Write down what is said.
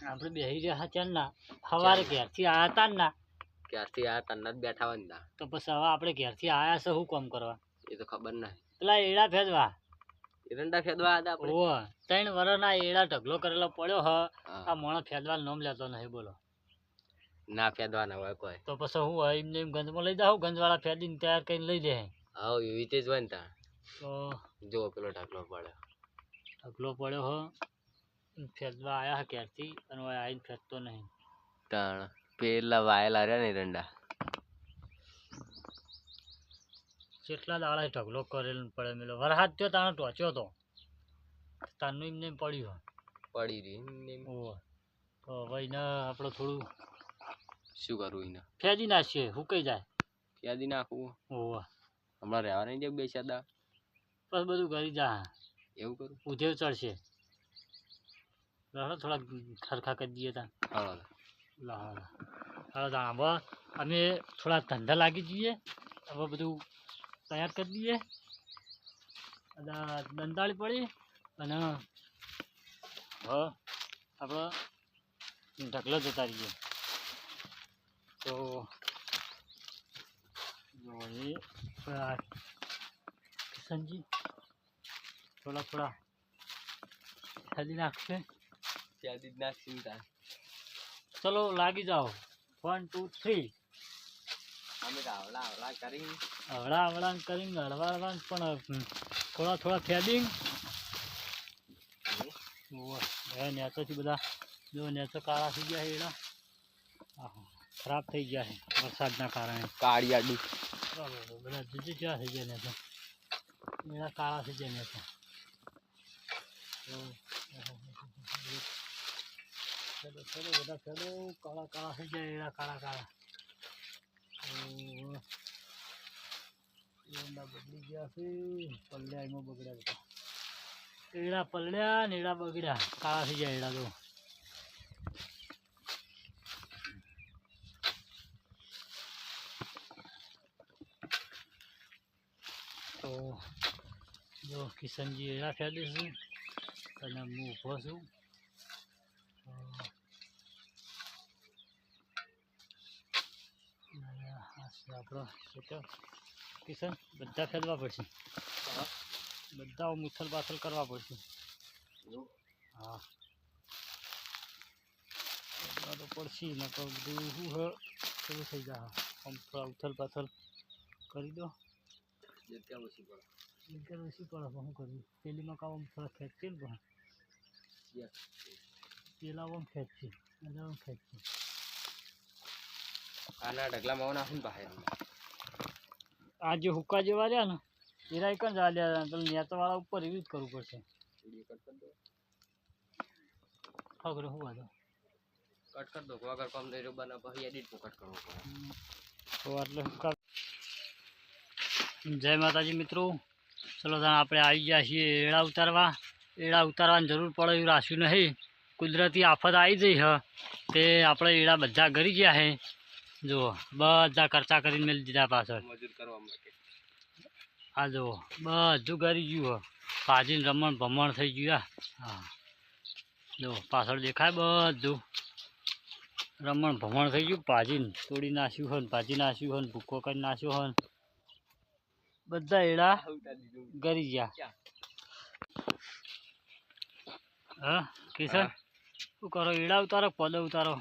આપણે બેસી રહ્યા છે ના સવારે ઘેરથી આયા તા ના ક્યારથી આયા તને જ બેઠા હોય ને તો પછી હવે આપણે ઘેરથી આયા છે શું કામ કરવા એ તો ખબર નહીં પેલા એડા ફેદવા એરંડા ફેદવા હતા આપણે ઓહ 3 વર્ષના એડા ઢગલો કરેલો પડ્યો હ આ મોણો ફેદવા નોમ લેતો નહીં બોલો ના ફેદવાના હોય કોઈ તો પછી હું હોય એમને એમ ગંજમાં લઈ જાઉં ગંજવાળા ફેદીને તૈયાર કરીને લઈ જાય હા એવી રીતે જ હોય ને ત્યાં તો જો પેલો ઢગલો પડ્યો ઢગલો પડ્યો હ ફેદવા આયા ક્યારથી અને આવીને ફેદતો નહીં તાણ પેલા વાયેલા રહ્યા ને એરંડા કેટલા દાડા ઢગલો કરેલો પડે મેલો વરસાદ થયો તાણે ટોચ્યો તો તારનું એમને પડ્યું પડી રહી ઓહ તો હવે એને આપણે થોડું શું કરવું એને ફેદી નાખીએ સુકાઈ જાય ફેદી નાખવું ઓહ હમણાં રહેવા નહીં દે બે સાદા બસ બધું કરી જા એવું કરું ઉધેવ ચડશે થોડા ખરખા કરી દઈએ તા હાલો હવે અમે થોડા ધંધા લાગી જઈએ હવે બધું તૈયાર કરી દઈએ દંતાળી પડી અને હવે આપણે ઢગલો જતા રહીએ તો કિશનજી થોડા ખાલી નાખશે ફેદી જ નાખશું તાર ચલો લાગી જાઓ 1 2 3 અમે તો હવળા કરી હવળા કરીને હળવા પણ થોડા ફેડિંગ નેચોથી બધા જો નેચો કાળા થઈ ગયા છે એના ખરાબ થઈ ગયા છે વરસાદના કારણે કાળિયાડું બધા જુદી ક્યાં થઈ ગયા નેચો એના કાળા થઈ ગયા નેચો ચલો બધા ચલો કાળા થઈ જાય એના કાળા બગડી ગયા છે પલ્લ્યા એમાં બગડ્યા બધા એડા પલ્લ્યા ને એડા બગડ્યા કાળા થઈ જાય એડા તો જો કિશનજી એડા ફેદીશું અને હું ઊભો છું આપણો કિશન બધા ફેદવા પડશે બધા મુથલ પાથલ કરવા પડશે હા તો પડશે ને તો બધું શું થઈ જાય આમ થોડા ઉથલ પાથલ કરી દો જગ્યા ઓછી પડે શું કર્યું પેલીમાં કામ થોડા ખેંચશે ને પણ પેલા આમ ખેંચશે અને આમ ખેંચશે આના ઢગલામાં નાખું બહાર આ જે હુક્કા જેવા રહ્યા ને એના એક જ આલ્યા નેતાવાળા ઉપર એવી જ કરવું પડશે ખબર શું વાંધો કટ કર દો વગર કમ દઈ બના પછી એડિટ કટ કરવો પડે તો એટલે હુક્કા જય માતાજી મિત્રો ચલો આપણે આવી ગયા છીએ એડા ઉતારવાની જરૂર પડે એવું રાખ્યું નહીં કુદરતી આફત આવી જઈ હ તે આપણે એડા બધા ગરી ગયા છે જુઓ બધા ખર્ચા કરીને મેળવી દીધા પાછળ મજૂર કરવા માટે આ જુઓ બધું કરી ગયું ભાજીને રમણ ભમણ થઈ ગયું હા જો પાછળ દેખાય બધું રમણ ભમણ થઈ ગયું ભાજીને તોડી નાખ્યું હોય ને ભાજી નાખ્યું હોય ને ભૂકો કરી નાખ્યો હોય બધા એડા ગરી ગયા હા કિશન શું કરો એડા ઉતારો પદ ઉતારો